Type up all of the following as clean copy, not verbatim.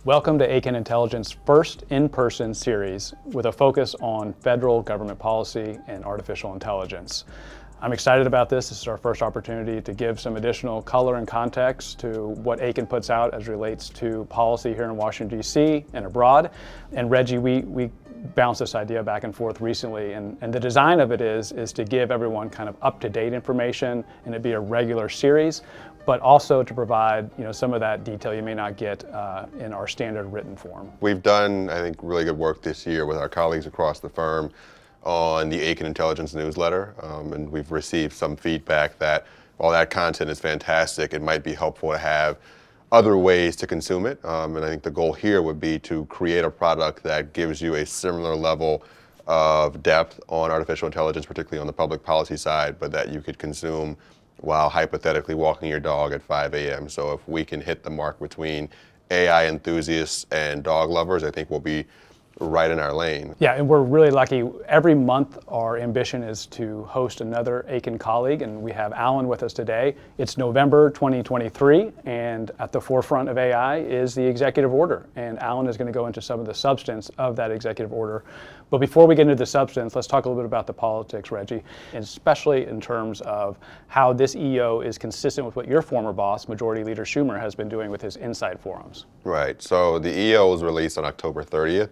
Welcome to Akin Intelligence first in-person series with a focus on federal government policy and artificial intelligence. I'm excited about this. This is our first opportunity to give some additional color and context to what Akin puts out as relates to policy here in Washington, D.C. and abroad. And Reggie, we bounced this idea back and forth recently, and the design of it is to give everyone kind of up-to-date information and it be a regular series, but also to provide some of that detail you may not get in our standard written form. We've done, I think, really good work this year with our colleagues across the firm on the Akin Intelligence newsletter, and we've received some feedback that while that content is fantastic, it might be helpful to have other ways to consume it, and I think the goal here would be to create a product that gives you a similar level of depth on artificial intelligence, particularly on the public policy side, but that you could consume while hypothetically walking your dog at 5 a.m. So if we can hit the mark between AI enthusiasts and dog lovers, I think we'll be right in our lane. Yeah, and we're really lucky. Every month our ambition is to host another Akin colleague, and we have Alan with us today. It's November 2023, and at the forefront of AI is the executive order, and Alan is going to go into some of the substance of that executive order. But before we get into the substance, let's talk a little bit about the politics, Reggie, and especially in terms of how this EO is consistent with what your former boss, Majority Leader Schumer, has been doing with his Insight forums. Right, so the EO was released on October 30th.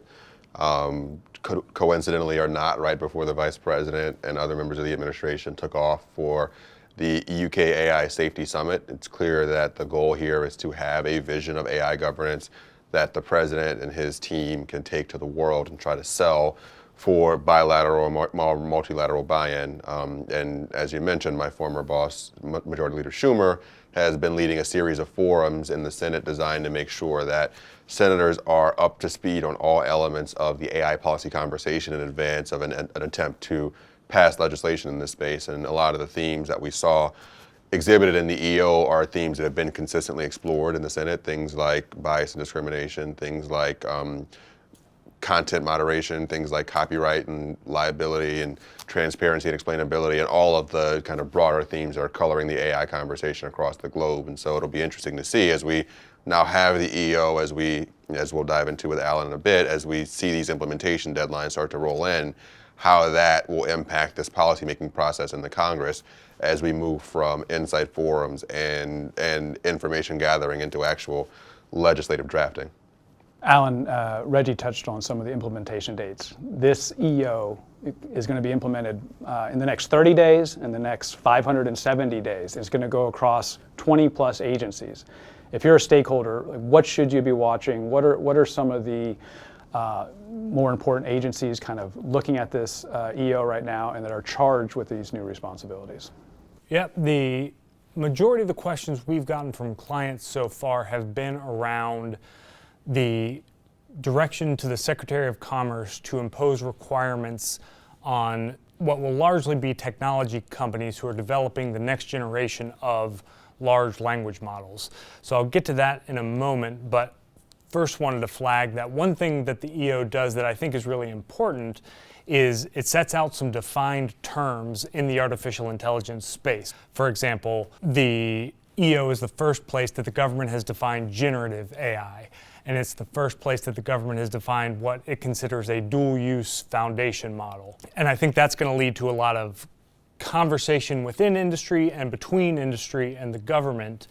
Coincidentally or not, right before the Vice President and other members of the administration took off for the UK AI Safety Summit. It's clear that the goal here is to have a vision of AI governance that the President and his team can take to the world and try to sell for bilateral or multilateral buy-in. And as you mentioned, my former boss, Majority Leader Schumer, has been leading a series of forums in the Senate designed to make sure that senators are up to speed on all elements of the AI policy conversation in advance of an attempt to pass legislation in this space. And a lot of the themes that we saw exhibited in the EO are themes that have been consistently explored in the Senate, things like bias and discrimination, things like content moderation, things like copyright and liability and transparency and explainability, and all of the kind of broader themes that are coloring the AI conversation across the globe. And so it'll be interesting to see as we now have the EO, as we'll dive into with Alan in a bit, as we see these implementation deadlines start to roll in, how that will impact this policymaking process in the Congress as we move from insight forums and information gathering into actual legislative drafting. Alan, Reggie touched on some of the implementation dates. This EO is going to be implemented in the next 30 days and the next 570 days. It's going to go across 20 plus agencies. If you're a stakeholder, what should you be watching? What are some of the more important agencies kind of looking at this EO right now and that are charged with these new responsibilities? Yeah, the majority of the questions we've gotten from clients so far have been around the direction to the Secretary of Commerce to impose requirements on what will largely be technology companies who are developing the next generation of large language models. So I'll get to that in a moment, but first wanted to flag that one thing that the EO does that I think is really important is it sets out some defined terms in the artificial intelligence space. For example, the EO is the first place that the government has defined generative AI. And it's the first place that the government has defined what it considers a dual-use foundation model. And I think that's going to lead to a lot of conversation within industry and between industry and the government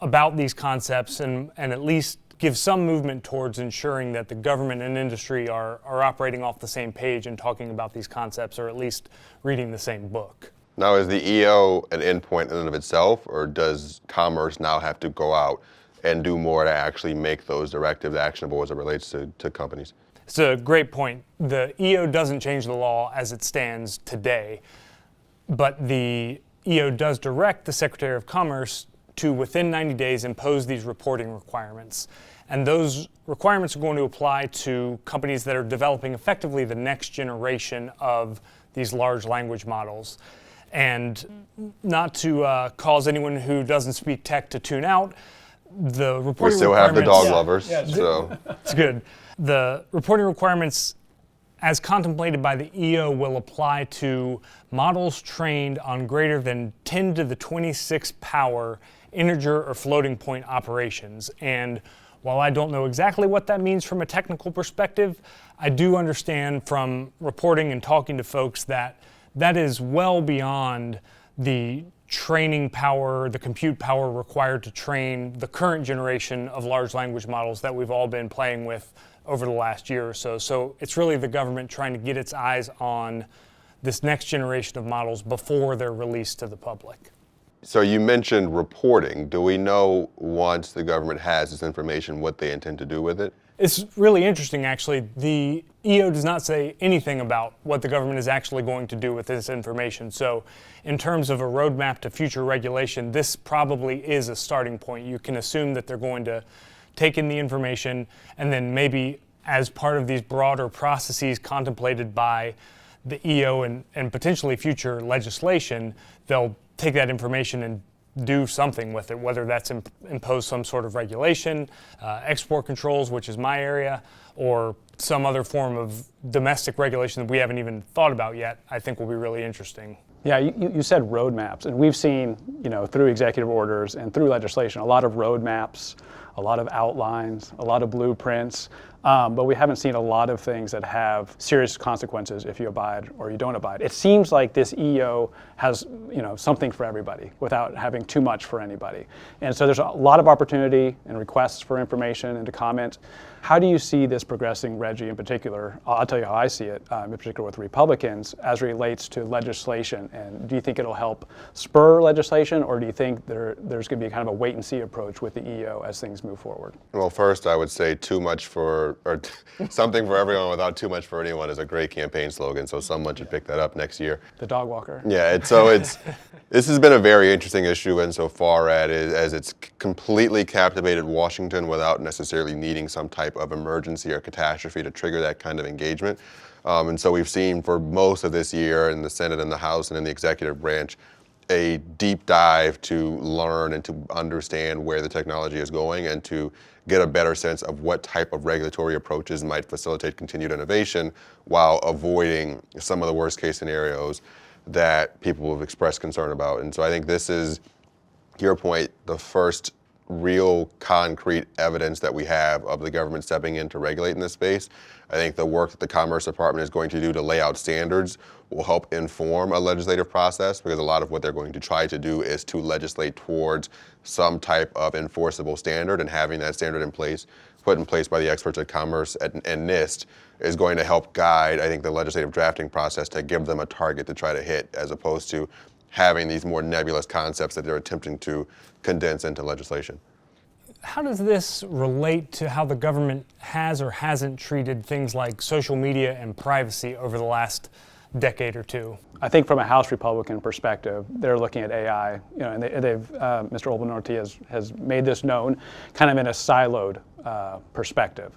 about these concepts and at least give some movement towards ensuring that the government and industry are operating off the same page and talking about these concepts, or at least reading the same book. Now, is the EO an endpoint in and of itself, or does Commerce now have to go out and do more to actually make those directives actionable as it relates to companies? It's a great point. The EO doesn't change the law as it stands today, but the EO does direct the Secretary of Commerce to, within 90 days, impose these reporting requirements. And those requirements are going to apply to companies that are developing effectively the next generation of these large language models. And not to cause anyone who doesn't speak tech to tune out, the reporting we still have the dog lovers, so it's good. The reporting requirements, as contemplated by the EO, will apply to models trained on greater than 10 to the 26th power integer or floating point operations. And While I don't know exactly what that means from a technical perspective, I do understand from reporting and talking to folks that that is well beyond the training power, the compute power required to train the current generation of large language models that we've all been playing with over the last year or so. So it's really the government trying to get its eyes on this next generation of models before they're released to the public. So you mentioned reporting. Do we know, once the government has this information, what they intend to do with it? It's really interesting, actually. The EO does not say anything about what the government is actually going to do with this information. So in terms of a roadmap to future regulation, this probably is a starting point. You can assume that they're going to take in the information, and then maybe as part of these broader processes contemplated by the EO and potentially future legislation, they'll take that information and do something with it, whether that's impose some sort of regulation, export controls, which is my area, or some other form of domestic regulation that we haven't even thought about yet. I think will be really interesting. Yeah, you said roadmaps, and we've seen, through executive orders and through legislation, a lot of roadmaps, a lot of outlines, a lot of blueprints, but we haven't seen a lot of things that have serious consequences if you abide or you don't abide. It seems like this EO has, something for everybody without having too much for anybody. And so there's a lot of opportunity and requests for information and to comment. How do you see this progressing, Reggie, in particular? I'll tell you how I see it, in particular with Republicans, as it relates to legislation. And do you think it'll help spur legislation, or do you think there's going to be kind of a wait-and-see approach with the EO as things move forward? Well, first, I would say something for everyone without too much for anyone is a great campaign slogan, so someone should pick that up next year. The dog walker. Yeah, this has been a very interesting issue insofar as it's completely captivated Washington without necessarily needing some type of emergency or catastrophe to trigger that kind of engagement. And so we've seen for most of this year in the Senate and the House and in the executive branch a deep dive to learn and to understand where the technology is going and to get a better sense of what type of regulatory approaches might facilitate continued innovation while avoiding some of the worst case scenarios that people have expressed concern about. And so I think this is, to your point, the first real concrete evidence that we have of the government stepping in to regulate in this space. I think the work that the Commerce Department is going to do to lay out standards will help inform a legislative process, because a lot of what they're going to try to do is to legislate towards some type of enforceable standard, and having that standard put in place by the experts at Commerce and NIST is going to help guide, I think, the legislative drafting process to give them a target to try to hit, as opposed to having these more nebulous concepts that they're attempting to condense into legislation. How does this relate to how the government has or hasn't treated things like social media and privacy over the last decade or two? I think from a House Republican perspective, they're looking at AI, and Mr. Olbernorty has made this known kind of in a siloed perspective.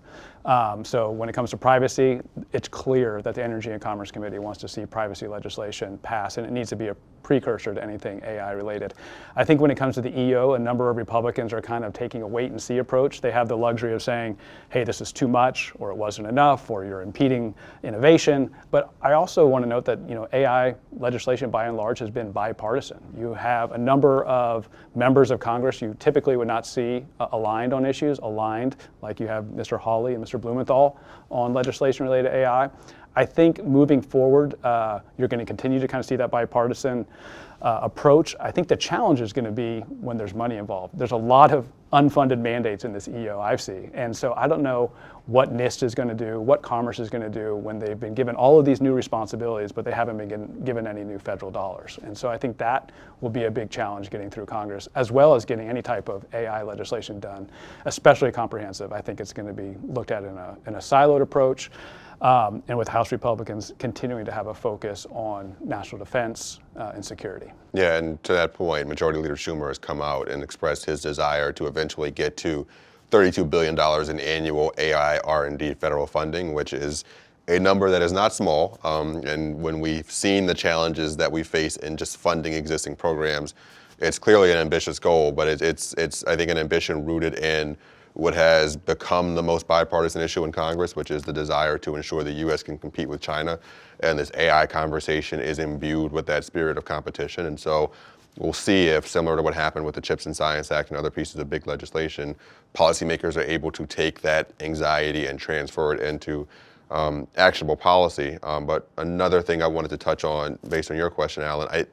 So when it comes to privacy, it's clear that the Energy and Commerce Committee wants to see privacy legislation pass, and it needs to be a precursor to anything AI related. I think when it comes to the EO, a number of Republicans are kind of taking a wait and see approach. They have the luxury of saying, hey, this is too much, or it wasn't enough, or you're impeding innovation. But I also want to note that AI legislation by and large has been bipartisan. You have a number of members of Congress you typically would not see aligned on issues, like you have Mr. Hawley and Mr. Blumenthal on legislation related to AI. I think moving forward, you're going to continue to kind of see that bipartisan approach. I think the challenge is going to be when there's money involved. There's a lot of unfunded mandates in this EO I see. And so I don't know what NIST is going to do, what Commerce is going to do when they've been given all of these new responsibilities, but they haven't been given any new federal dollars. And so I think that will be a big challenge getting through Congress, as well as getting any type of AI legislation done, especially comprehensive. I think it's going to be looked at in a siloed approach. And with House Republicans continuing to have a focus on national defense and security. Yeah, and to that point, Majority Leader Schumer has come out and expressed his desire to eventually get to $32 billion in annual AI R&D federal funding, which is a number that is not small. And when we've seen the challenges that we face in just funding existing programs, it's clearly an ambitious goal, but it's I think, an ambition rooted in what has become the most bipartisan issue in Congress, which is the desire to ensure the U.S. can compete with China. And this AI conversation is imbued with that spirit of competition. And so we'll see if, similar to what happened with the CHIPS and Science Act and other pieces of big legislation, policymakers are able to take that anxiety and transfer it into actionable policy. But another thing I wanted to touch on, based on your question, Alan,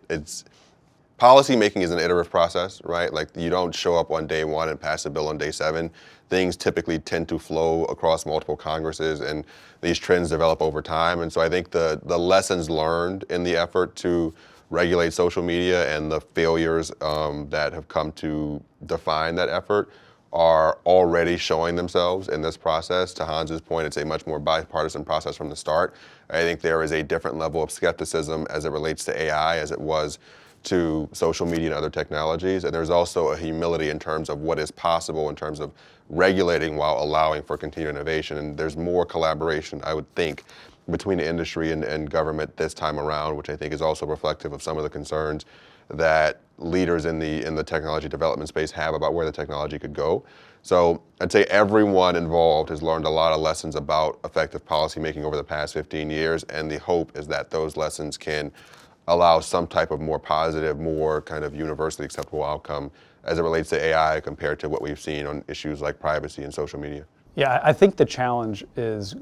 policy making is an iterative process, right? Like, you don't show up on day one and pass a bill on day 7. Things typically tend to flow across multiple Congresses, and these trends develop over time. And so I think the lessons learned in the effort to regulate social media and the failures that have come to define that effort are already showing themselves in this process. To Hans's point, it's a much more bipartisan process from the start. I think there is a different level of skepticism as it relates to AI as it was to social media and other technologies. And there's also a humility in terms of what is possible in terms of regulating while allowing for continued innovation. And there's more collaboration, I would think, between the industry and government this time around, which I think is also reflective of some of the concerns that leaders in the technology development space have about where the technology could go. So I'd say everyone involved has learned a lot of lessons about effective policymaking over the past 15 years, and the hope is that those lessons can allow some type of more positive, more kind of universally acceptable outcome as it relates to AI compared to what we've seen on issues like privacy and social media. Yeah, I think the challenge is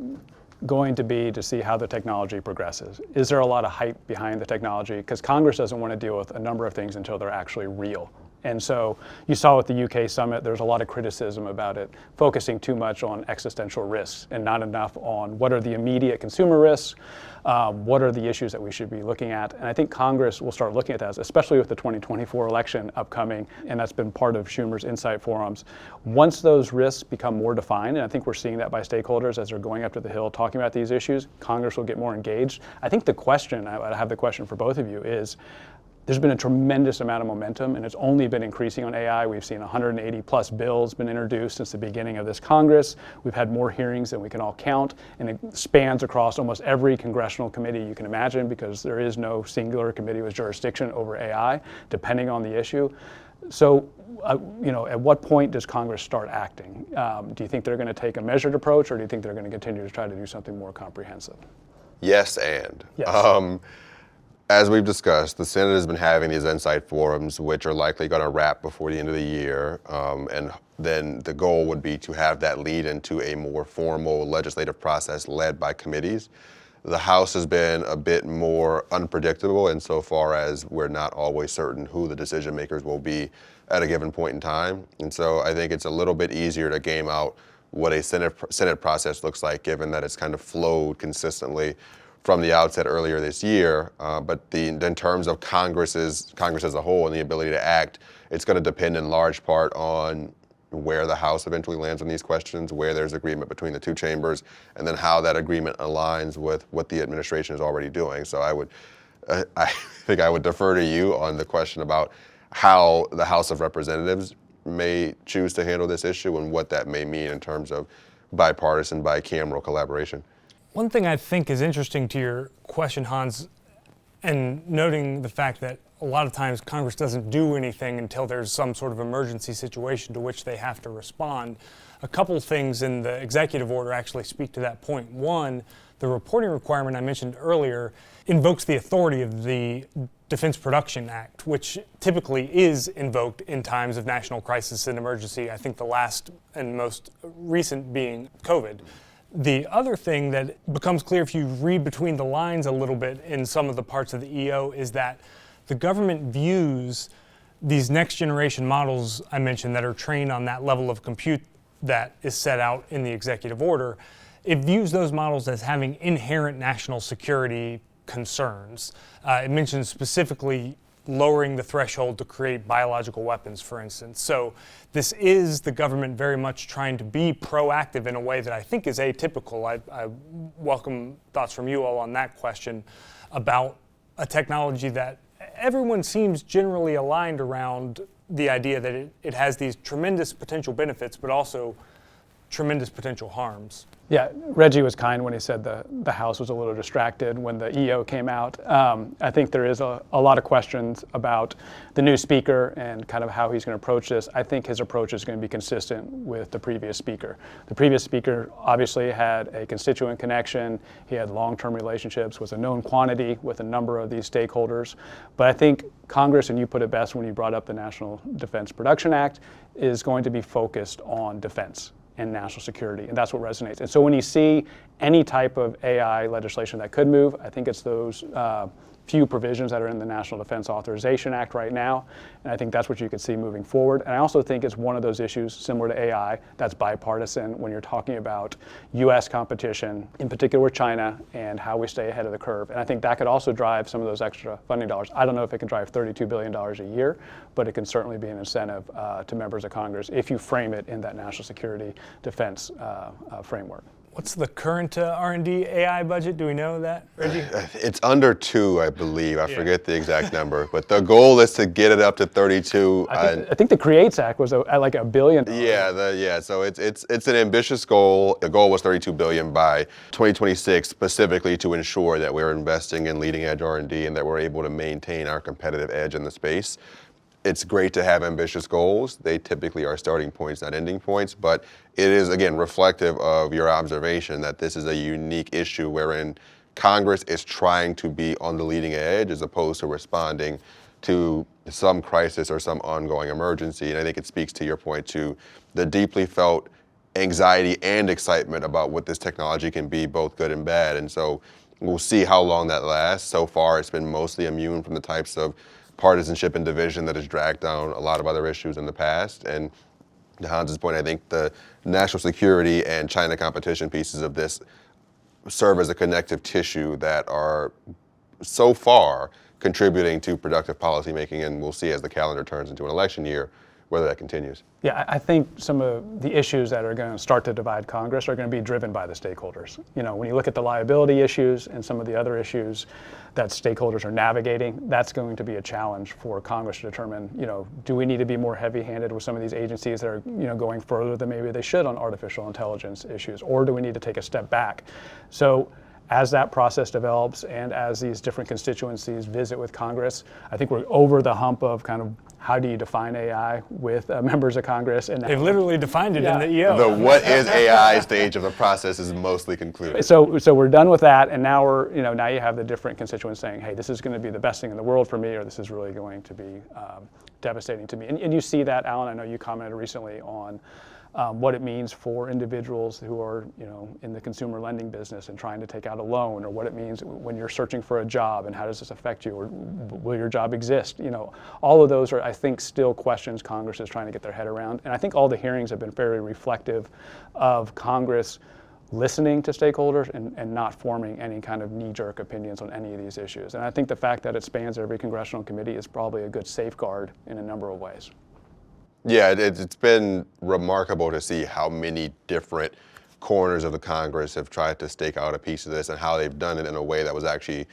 going to be to see how the technology progresses. Is there a lot of hype behind the technology? Because Congress doesn't want to deal with a number of things until they're actually real. And so you saw with the UK summit, there's a lot of criticism about it focusing too much on existential risks and not enough on what are the immediate consumer risks, what are the issues that we should be looking at. And I think Congress will start looking at that, especially with the 2024 election upcoming, and that's been part of Schumer's Insight Forums. Once those risks become more defined, and I think we're seeing that by stakeholders as they're going up to the Hill talking about these issues, Congress will get more engaged. I think the question, I have the question for both of you, is there's been a tremendous amount of momentum, and it's only been increasing on AI. We've seen 180 plus bills been introduced since the beginning of this Congress. We've had more hearings than we can all count, and it spans across almost every congressional committee you can imagine, because there is no singular committee with jurisdiction over AI, depending on the issue. So, at what point does Congress start acting? Do you think they're going to take a measured approach, or do you think they're going to continue to try to do something more comprehensive? Yes, and. Yes. As we've discussed, the Senate has been having these Insight Forums, which are likely going to wrap before the end of the year. And then the goal would be to have that lead into a more formal legislative process led by committees. The House has been a bit more unpredictable insofar as we're not always certain who the decision makers will be at a given point in time. And so I think it's a little bit easier to game out what a Senate process looks like, given that it's kind of flowed consistently from the outset earlier this year. But in terms of Congress as a whole and the ability to act, it's going to depend in large part on where the House eventually lands on these questions, where there's agreement between the two chambers, and then how that agreement aligns with what the administration is already doing. So I think I would defer to you on the question about how the House of Representatives may choose to handle this issue and what that may mean in terms of bipartisan, bicameral collaboration. One thing I think is interesting to your question, Hans, and noting the fact that a lot of times Congress doesn't do anything until there's some sort of emergency situation to which they have to respond. A couple of things in the executive order actually speak to that point. One, the reporting requirement I mentioned earlier invokes the authority of the Defense Production Act, which typically is invoked in times of national crisis and emergency. I think the last and most recent being COVID. The other thing that becomes clear if you read between the lines a little bit in some of the parts of the EO is that the government views these next generation models I mentioned that are trained on that level of compute that is set out in the executive order. It views those models as having inherent national security concerns. It mentions specifically lowering the threshold to create biological weapons, for instance. So this is the government very much trying to be proactive in a way that I think is atypical. I welcome thoughts from you all on that question about a technology that everyone seems generally aligned around the idea that it has these tremendous potential benefits, but also tremendous potential harms. Yeah, Reggie was kind when he said the House was a little distracted when the EO came out. I think there is a lot of questions about the new speaker and kind of how he's going to approach this. I think his approach is going to be consistent with the previous speaker. The previous speaker obviously had a constituent connection. He had long-term relationships, was a known quantity with a number of these stakeholders. But I think Congress, and you put it best when you brought up the National Defense Production Act, is going to be focused on defense and national security, and that's what resonates. And so when you see any type of AI legislation that could move, I think it's those few provisions that are in the National Defense Authorization Act right now, and I think that's what you could see moving forward. And I also think it's one of those issues similar to AI that's bipartisan when you're talking about U.S. competition, in particular with China, and how we stay ahead of the curve. And I think that could also drive some of those extra funding dollars. I don't know if it can drive $32 billion a year, but it can certainly be an incentive to members of Congress if you frame it in that national security defense framework. What's the current R&D AI budget? Do we know that, Reggie? It's under 2, I believe. I forget the exact number, but the goal is to get it up to 32. I think the CREATES Act was at like $1 billion. Yeah, so it's an ambitious goal. The goal was $32 billion by 2026, specifically to ensure that we're investing in leading edge R&D and that we're able to maintain our competitive edge in the space. It's great to have ambitious goals. They typically are starting points, not ending points, but it is, again, reflective of your observation that this is a unique issue wherein Congress is trying to be on the leading edge as opposed to responding to some crisis or some ongoing emergency. And I think it speaks to your point to the deeply felt anxiety and excitement about what this technology can be, both good and bad. And so we'll see how long that lasts. So far, it's been mostly immune from the types of partisanship and division that has dragged down a lot of other issues in the past. And to Hans's point, I think the national security and China competition pieces of this serve as a connective tissue that are so far contributing to productive policymaking, and we'll see as the calendar turns into an election year whether that continues. Yeah, I think some of the issues that are going to start to divide Congress are going to be driven by the stakeholders. You know, when you look at the liability issues and some of the other issues that stakeholders are navigating, that's going to be a challenge for Congress to determine, you know, do we need to be more heavy-handed with some of these agencies that are, you know, going further than maybe they should on artificial intelligence issues, or do we need to take a step back? So as that process develops and as these different constituencies visit with Congress, I think we're over the hump of kind of how do you define AI with members of Congress. And they've literally defined it in the EO. The what is AI stage of the process is mostly concluded. So we're done with that, and now now you have the different constituents saying, hey, this is going to be the best thing in the world for me, or this is really going to be devastating to me. And you see that, Alan. I know you commented recently on what it means for individuals who are, in the consumer lending business and trying to take out a loan, or what it means when you're searching for a job and how does this affect you, or will your job exist? All of those are, I think, still questions Congress is trying to get their head around. And I think all the hearings have been very reflective of Congress listening to stakeholders and not forming any kind of knee-jerk opinions on any of these issues. And I think the fact that it spans every congressional committee is probably a good safeguard in a number of ways. Yeah, it's been remarkable to see how many different corners of the Congress have tried to stake out a piece of this and how they've done it in a way that was actually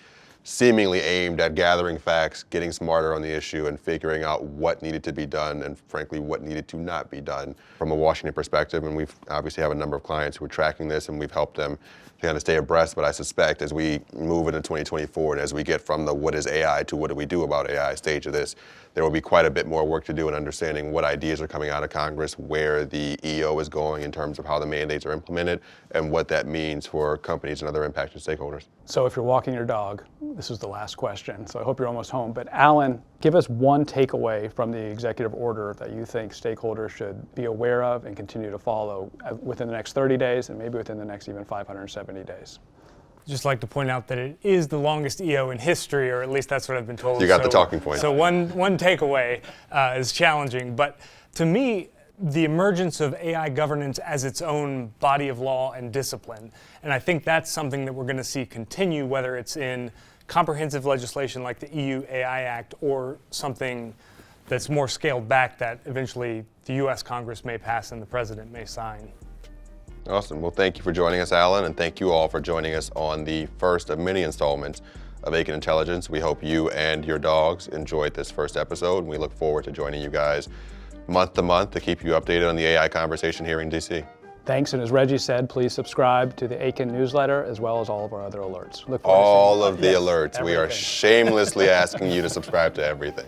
seemingly aimed at gathering facts, getting smarter on the issue, and figuring out what needed to be done and, frankly, what needed to not be done from a Washington perspective. And we've obviously have a number of clients who are tracking this, and we've helped them to kind of stay abreast. But I suspect as we move into 2024 and as we get from the what is AI to what do we do about AI stage of this, there will be quite a bit more work to do in understanding what ideas are coming out of Congress, where the EO is going in terms of how the mandates are implemented, and what that means for companies and other impacted stakeholders. So if you're walking your dog, this is the last question, so I hope you're almost home. But Alan, give us one takeaway from the executive order that you think stakeholders should be aware of and continue to follow within the next 30 days and maybe within the next even 570 days. Just like to point out that it is the longest EO in history, or at least that's what I've been told. You got the talking point. So one takeaway is challenging, but to me, the emergence of AI governance as its own body of law and discipline, and I think that's something that we're going to see continue, whether it's in comprehensive legislation like the EU AI Act or something that's more scaled back that eventually the U.S. Congress may pass and the president may sign. Awesome. Well, thank you for joining us, Alan, and thank you all for joining us on the first of many installments of Akin Intelligence. We hope you and your dogs enjoyed this first episode, and we look forward to joining you guys month to month to keep you updated on the AI conversation here in DC. Thanks, and as Reggie said, please subscribe to the Akin newsletter as well as all of our other alerts. Look forward to seeing All you. of the Yes, alerts. We are everything. shamelessly asking you to subscribe to everything.